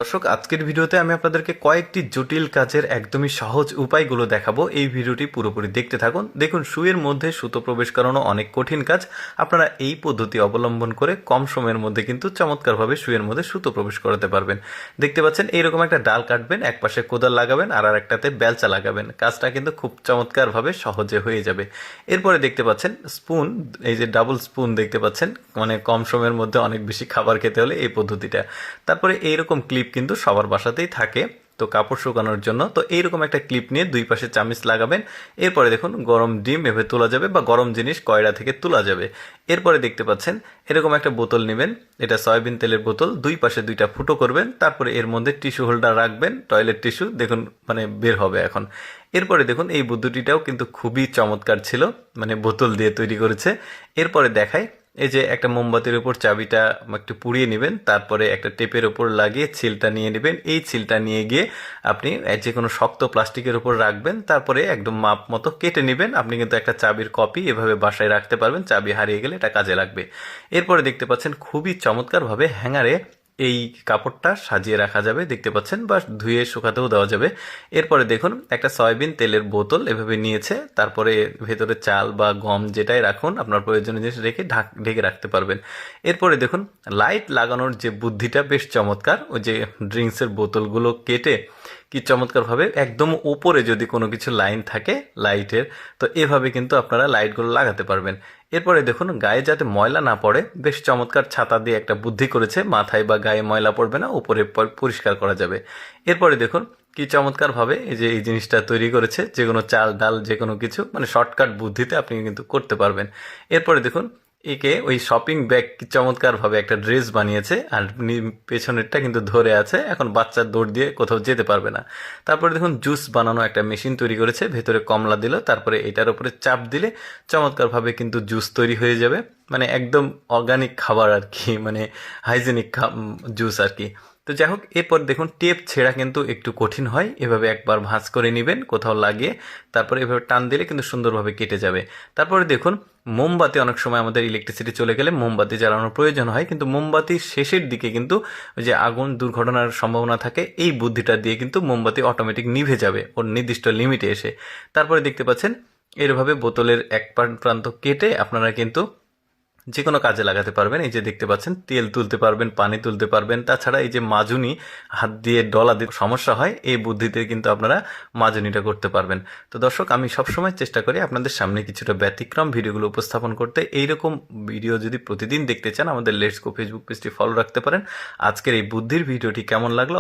দর্শক, আজকের ভিডিওতে আমি আপনাদেরকে কয়েকটি জটিল কাজের একদমই সহজ উপায়গুলো দেখাবো। এই ভিডিওটি পুরোপুরি দেখতে থাকুন। দেখুন, সুইয়ের মধ্যে সুতো প্রবেশ করানো অনেক কঠিন কাজ। আপনারা এই পদ্ধতি অবলম্বন করে কম সময়ের মধ্যে কিন্তু চমৎকারভাবে সুইয়ের মধ্যে সুতো প্রবেশ করাতে পারবেন। দেখতে পাচ্ছেন, এইরকম একটা ডাল কাটবেন, এক পাশে কোদাল লাগাবেন আর একটাতে বেলচা লাগাবেন। কাজটা কিন্তু খুব চমৎকারভাবে সহজে হয়ে যাবে। এরপরে দেখতে পাচ্ছেন স্পুন, এই যে ডাবল স্পুন দেখতে পাচ্ছেন, মানে কম সময়ের মধ্যে অনেক বেশি খাবার খেতে হলে এই পদ্ধতিটা। তারপরে এইরকম ক্লিপ কিন্তু সবার বাসাতেই থাকে, তো কাপড় শুকানোর জন্য। তো এইরকম একটা ক্লিপ নিয়ে দুই পাশে চামিচ লাগাবেন। এরপরে দেখুন, গরম ডিম এভাবে তোলা যাবে বা গরম জিনিস কয়ড়া থেকে তোলা যাবে। এরপরে দেখতে পাচ্ছেন এরকম একটা বোতল নেবেন, এটা সয়াবিন তেলের বোতল। দুই পাশে দুইটা ফুটো করবেন, তারপরে এর মধ্যে টিস্যু হোল্ডার রাখবেন, টয়লেট টিস্যু, দেখুন মানে বের হবে এখন। এরপরে দেখুন, এই বুদ্ধিটিটাও কিন্তু খুবই চমৎকার ছিল, মানে বোতল দিয়ে তৈরি করেছে। এরপরে দেখায়, এই যে একটা মোমবাতির উপর চাবিটা একটু পুড়িয়ে নেবেন, তারপরে একটা টেপের উপর লাগিয়ে ছিলটা নিয়ে নেবেন। এই ছিলটা নিয়ে গিয়ে আপনি যে কোনো শক্ত প্লাস্টিকের উপর রাখবেন, তারপরে একদম মাপ মতো কেটে নেবেন। আপনি কিন্তু একটা চাবির কপি এভাবে বাসায় রাখতে পারবেন, চাবি হারিয়ে গেলে এটা কাজে লাগবে। এরপরে দেখতে পাচ্ছেন খুবই চমৎকারভাবে হ্যাঙ্গারে এই কাপড়টা সাজিয়ে রাখা যাবে, দেখতে পাচ্ছেন, বা ধুয়ে শুকাতেও দেওয়া যাবে। এরপরে দেখুন, একটা সয়াবিন তেলের বোতল এভাবে নিয়েছে, তারপরে ভেতরে চাল বা গম যেটাই রাখুন, আপনার প্রয়োজনীয় জিনিস রেখে ঢেকে রাখতে পারবেন। এরপরে দেখুন, লাইট লাগানোর যে বুদ্ধিটা বেশ চমৎকার। ওই যে ড্রিঙ্কসের বোতলগুলো কেটে কি চমৎকারভাবে একদম উপরে যদি কোনো কিছু লাইন থাকে লাইটের, তো এভাবে কিন্তু আপনারা লাইটগুলো লাগাতে পারবেন। এরপরে দেখুন, গায়ে যাতে ময়লা না পড়ে, বেশ চমৎকার ছাতা দিয়ে একটা বুদ্ধি করেছে, মাথায় বা গায়ে ময়লা পড়বে না, উপরে পরিষ্কার করা যাবে। এরপরে দেখুন কি চমৎকারভাবে এই যে এই জিনিসটা তৈরি করেছে, যে কোনো চাল ডাল যে কোনো কিছু, মানে শর্টকাট বুদ্ধিতে আপনি কিন্তু করতে পারবেন। এরপরে দেখুন, একে ওই শপিং ব্যাগ কি চমৎকারভাবে একটা ড্রেস বানিয়েছে, আর পেছনেরটা কিন্তু ধরে আছে, এখন বাচ্চা দৌড় দিয়ে কোথাও যেতে পারবে না। তারপরে দেখুন, জুস বানানো একটা মেশিন তৈরি করেছে, ভেতরে কমলা দিল, তারপরে এটার উপরে চাপ দিলে চমৎকারভাবে কিন্তু জুস তৈরি হয়ে যাবে। মানে একদম অর্গানিক খাবার আর কি, মানে হাইজেনিক জুস আর কি। তো যাই হোক, এরপর দেখুন, টেপ ছেঁড়া কিন্তু একটু কঠিন হয়, এভাবে একবার ভাঁজ করে নেবেন কোথাও লাগিয়ে, তারপরে এভাবে টান দিলে কিন্তু সুন্দরভাবে কেটে যাবে। তারপরে দেখুন, মোমবাতি অনেক সময় আমাদের ইলেকট্রিসিটি চলে গেলে মোমবাতি জ্বালানোর প্রয়োজন হয়, কিন্তু মোমবাতির শেষের দিকে কিন্তু ওই যে আগুন দুর্ঘটনার সম্ভাবনা থাকে, এই বুদ্ধিটা দিয়ে কিন্তু মোমবাতি অটোমেটিক নিভে যাবে ওর নির্দিষ্ট লিমিটে এসে। তারপরে দেখতে পাচ্ছেন, এরভাবে বোতলের এক প্রান্ত কেটে আপনারা কিন্তু যে কোনো কাজে লাগাতে পারবেন। এই যে দেখতে পাচ্ছেন, তেল তুলতে পারবেন, পানি তুলতে পারবেন। তাছাড়া এই যে মাজুনি, হাত দিয়ে ডলা দিয়ে সমস্যা হয়, এই বুদ্ধিতে কিন্তু আপনারা মাজুনিটা করতে পারবেন। তো দর্শক, আমি সবসময় চেষ্টা করি আপনাদের সামনে কিছুটা ব্যতিক্রম ভিডিওগুলো উপস্থাপন করতে। এইরকম ভিডিও যদি প্রতিদিন দেখতে চান, আমাদের লেটস গো ফেসবুক পেজটি ফলো রাখতে পারেন। আজকের এই বুদ্ধির ভিডিওটি কেমন লাগলো